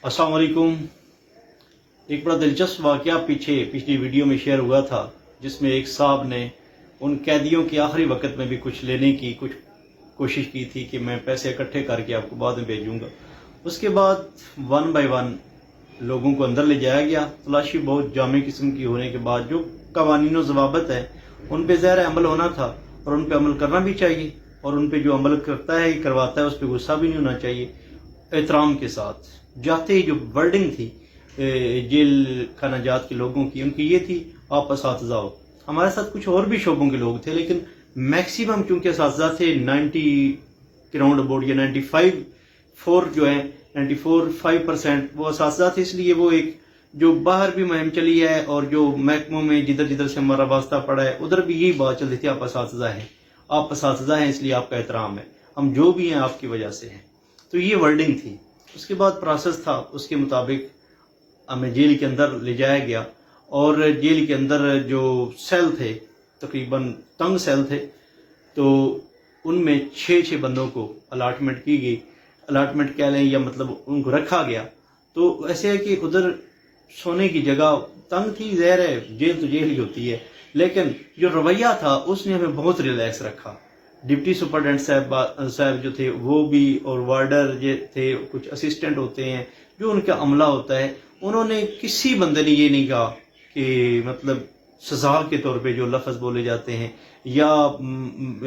अस्सलाम वालेकुम। एक बड़ा दिलचस्प वाक़या पिछली वीडियो में शेयर हुआ था, जिसमें एक साहब ने उन कैदियों के आखिरी वक्त में भी कुछ लेने की कुछ कोशिश की थी कि मैं पैसे इकट्ठे करके आपको बाद में भेजूंगा। उसके बाद वन बाय वन लोगों को अंदर ले जाया गया। तलाशी बहुत जामे किस्म की होने के बाद जो कवानीन ज़वाबत है उन पे ज़ाहिर अमल होना था और उन पे अमल करना भी चाहिए, और उन पे जो अमल करता है करवाता है उस पर गुस्सा भी नहीं होना चाहिए। एहतराम के साथ जाते ही जो वर्डिंग थी जेल खाना जात के लोगों की, उनकी ये थी, आप असातिज़ा हो। हमारे साथ कुछ और भी शोबों के लोग थे, लेकिन मैक्सिमम चूंकि असातिज़ा थे 90 के राउंड अबाउट या 95 जो है 94-5% वो असातिज़ा थे। इसलिए वो एक जो बाहर भी मुहिम चली है और जो महकमों में जिधर जिधर से हमारा वास्ता पड़ा है उधर भी यही बात चल रही थी, आप असातिज़ा हैं, आप असातिज़ा हैं, इसलिए आपका एहतराम है, हम जो भी हैं आपकी वजह से हैं। तो ये वर्डिंग थी। उसके बाद प्रोसेस था, उसके मुताबिक हमें जेल के अंदर ले जाया गया और जेल के अंदर जो सेल थे, तकरीबन तंग सेल थे, तो उनमें 6 बंदों को अलॉटमेंट की गई। अलॉटमेंट कह लें या मतलब उनको रखा गया। तो ऐसे है कि उधर सोने की जगह तंग थी, ज़ाहिर है जेल तो जेल ही होती है, लेकिन जो रवैया था उसने हमें बहुत रिलैक्स रखा। डिप्टी सुपरडेंट साहब जो थे वो भी, और वार्डर जो थे, कुछ असिस्टेंट होते हैं जो उनका अमला होता है, उन्होंने किसी बंदे ने ये नहीं कहा कि मतलब सजा के तौर पे जो लफ्ज़ बोले जाते हैं या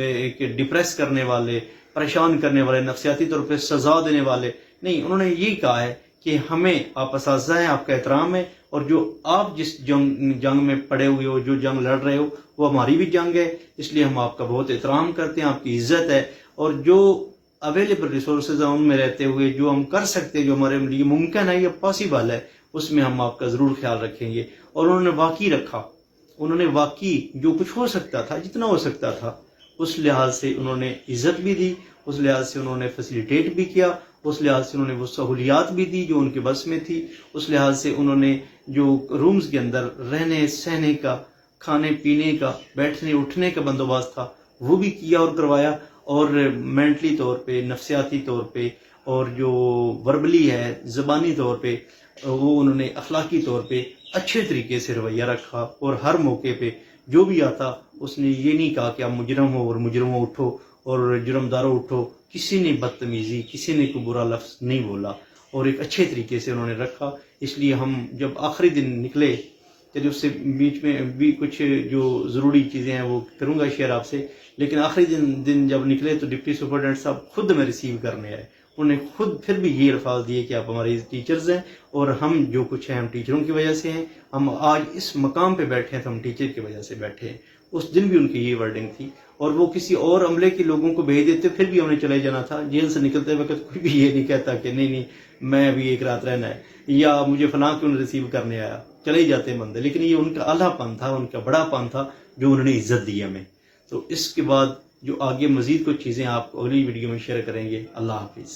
एक डिप्रेस करने वाले, परेशान करने वाले, नफसियाती तौर पे सजा देने वाले नहीं। उन्होंने यही कहा है कि हमें आप असातिज़ा हैं, आपका एहतराम है, और जो आप जिस जंग में पड़े हुए हो, जो जंग लड़ रहे हो, वो हमारी भी जंग है, इसलिए हम आपका बहुत एहतराम करते हैं, आपकी इज्जत है, और जो अवेलेबल रिसोर्सेज हैं उनमें रहते हुए जो हम कर सकते हैं, जो हमारे लिए मुमकिन है या पॉसिबल है, उसमें हम आपका ज़रूर ख्याल रखेंगे। और उन्होंने वाकई रखा। उन्होंने वाकई जो कुछ हो सकता था, जितना हो सकता था, उस लिहाज से उन्होंने इज्जत भी दी, उस लिहाज से उन्होंने फैसिलिटेट भी किया, उस लिहाज से उन्होंने वो सहूलियात भी दी जो उनके बस में थी, उस लिहाज से उन्होंने जो रूम्स के अंदर रहने सहने का, खाने पीने का, बैठने उठने का बंदोबस्त था वो भी किया और करवाया। और मेंटली तौर पे, नफसियाती तौर पे, और जो वर्बली है, ज़बानी तौर पे, वो उन्होंने अखलाकी तौर पे अच्छे तरीके से रवैया रखा। और हर मौके पे जो भी आता उसने ये नहीं कहा कि आप मुजरम हो और मुजरमों उठो और जुर्मदारों उठो, किसी ने बदतमीजी, किसी ने कोई बुरा लफ्ज़ नहीं बोला, और एक अच्छे तरीके से उन्होंने रखा। इसलिए हम जब आखिरी दिन निकले, चलिए उससे बीच में भी कुछ जो ज़रूरी चीज़ें हैं वो करूँगा शेयर आपसे, लेकिन आखिरी दिन जब निकले तो डिप्टी सुपरडेंट साहब खुद हमें रिसीव करने आए। उन्होंने खुद फिर भी ये अल्फाज दिए कि आप हमारे टीचर्स हैं, और हम जो कुछ हैं हम टीचरों की वजह से हैं, हम आज इस मकाम पे बैठे हैं तो हम टीचर की वजह से बैठे हैं। उस दिन भी उनकी ये वर्डिंग थी। और वो किसी और अमले के लोगों को भेज देते फिर भी हमने चले जाना था। जेल से निकलते वक्त कोई भी ये नहीं कहता कि नहीं नहीं मैं अभी एक रात रहना है, या मुझे फलां क्यों रिसीव करने आया, चले ही जाते बंदे। लेकिन ये उनका आलापन था, उनका बड़ापन था जो उन्होंने इज्जत दी हमें। तो इसके बाद जो आगे मजीद कुछ चीज़ें आप अगली वीडियो में शेयर करेंगे। अल्लाह हाफिज़।